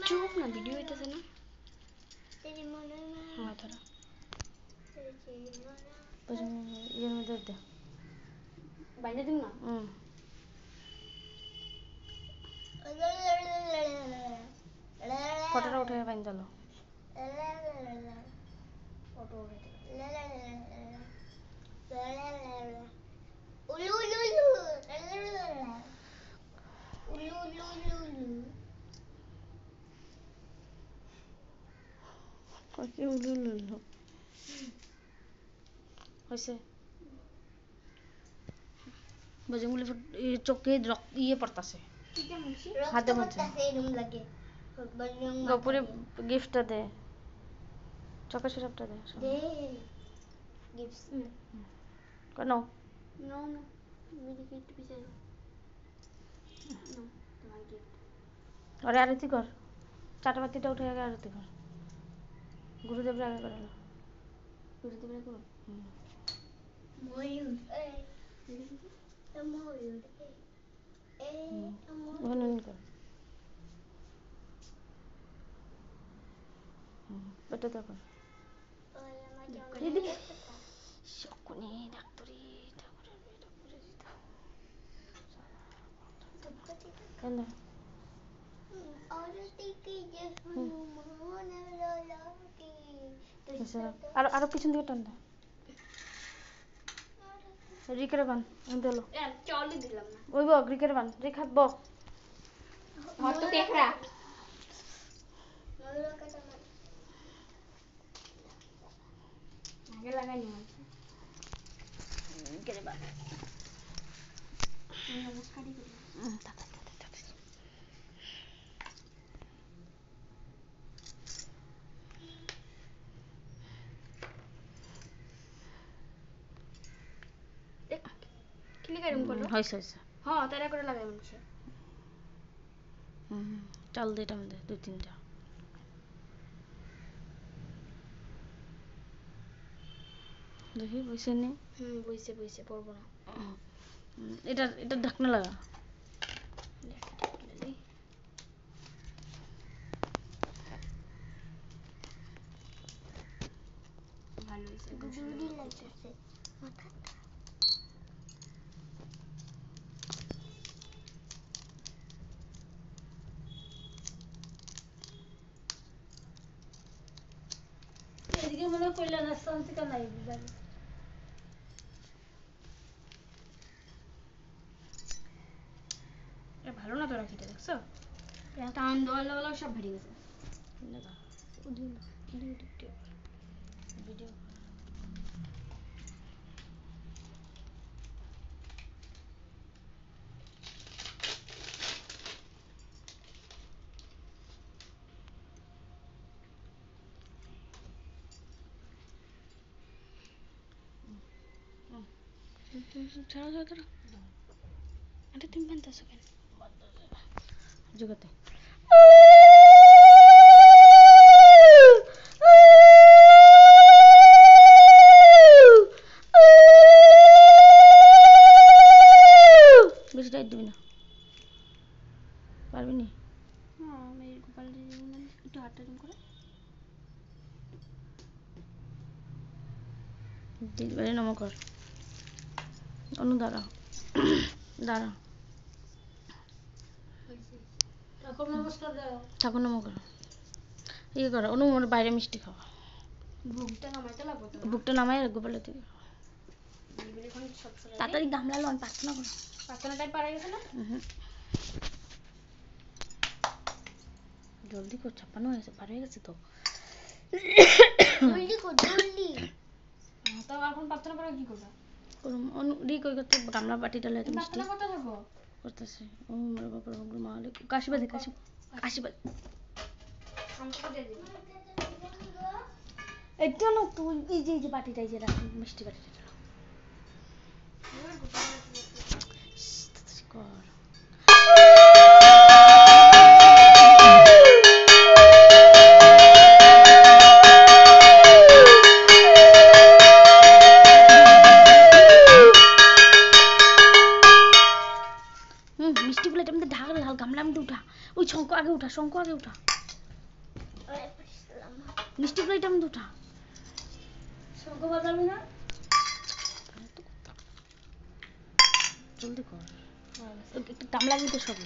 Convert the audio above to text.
चुप ना वीडियो হইতাছে না হ্যাঁ ধরো এর মধ্যে দে বাইরে দিন না ফটোটা উঠে বাইন দিলো ফটো উঠে ওকে উলুলুলু হইছে বজমুলি চোখে ইয়ে পড়তাছে হাতে মধ্যে গপুরে গিফটটা দে চোখে সিরাপটা দে গিফটস কেন নো নো মেরি গিফট পিছে নো তোমার গিফট আরে আরতি কর চাটাবাতিটা উঠে আগে আরতি কর গুরুদেবরা আগে করে না গুরুদেবরা করো ময়ূর ময়ূর বলুন কর এটা তো কর শকুনি ডাক্তারি কেন আরো পিছন দিকে টান দে রিকের বান দিলো চলই দিলাম না ওই বক রিকের বান রেখা বক হট তো দেখ রা আগে লাগাই নি রিকের বান নমস্কার করি লিগাইরম করলো হইছে হইছে হ্যাঁ তারা করে লাগাই মনছে চাল দে এটা মধ্যে দুই তিনটা দেখি বইছে নি বইছে বইছে পড়বো না এটা এটা ঢাকনা লাগা ভালো হইছে গুড়ি লাগছে মাথা এদিকে মনে কইলা না সন্তিকা নাই জানি এ ভালো না তো রাখিটা দেখছো টান দেওয়ার লাগা সব ভরে গেছে না ভিডিও ছাড়া যায় তোরা আরে তুমি বানতেছো কেন জগতে বেশি টাইট দিবি না পারবি নি হ্যাঁ মেয়ের গোপাল একটু হাতটা জুম করে দিলবারে নম কর অনু দাঁড়া দাঁড়া ঠাকুর নমস্কার দাও ঠাকুর নম করো ইয়ে করো অনু মনে বাইরে মিষ্টি খাওয়া বুকটা নামাইতে লাগবে তো বুকটা নামাই গোপালে থেকে তাড়াতাড়ি গামলা লন প্রার্থনা করো প্রার্থনা টাইম পারা গেছে না জলদি কর ছাপ্পানো হয়েছে পার হয়ে গেছে তো জলদি কর জলদি তো এখন প্রার্থনা করে কি করবা রি কই করতে গামলা বাটিটা লয়ে তুমি মিষ্টি প্রার্থনা করতে থাকো করতেছে ও মোর বাবা গো মালে কাশিবাদে কাশিবাদ আমাকে দিয়ে দিবি এটা না তুই এই যে বাটিটা এই যে রাখ মিষ্টি বাটিটা কর মিষ্টি প্লেটের মধ্যে ঢাল ঢাল গামলার মধ্যে উঠা। ওই শঙ্খ আগে উঠা, শঙ্খ আগে উঠা, মিষ্টি প্লেটের মধ্যে উঠা। শঙ্খ বাজাবি না? জলদি কর, একটু টাইম লাগবে তো সব।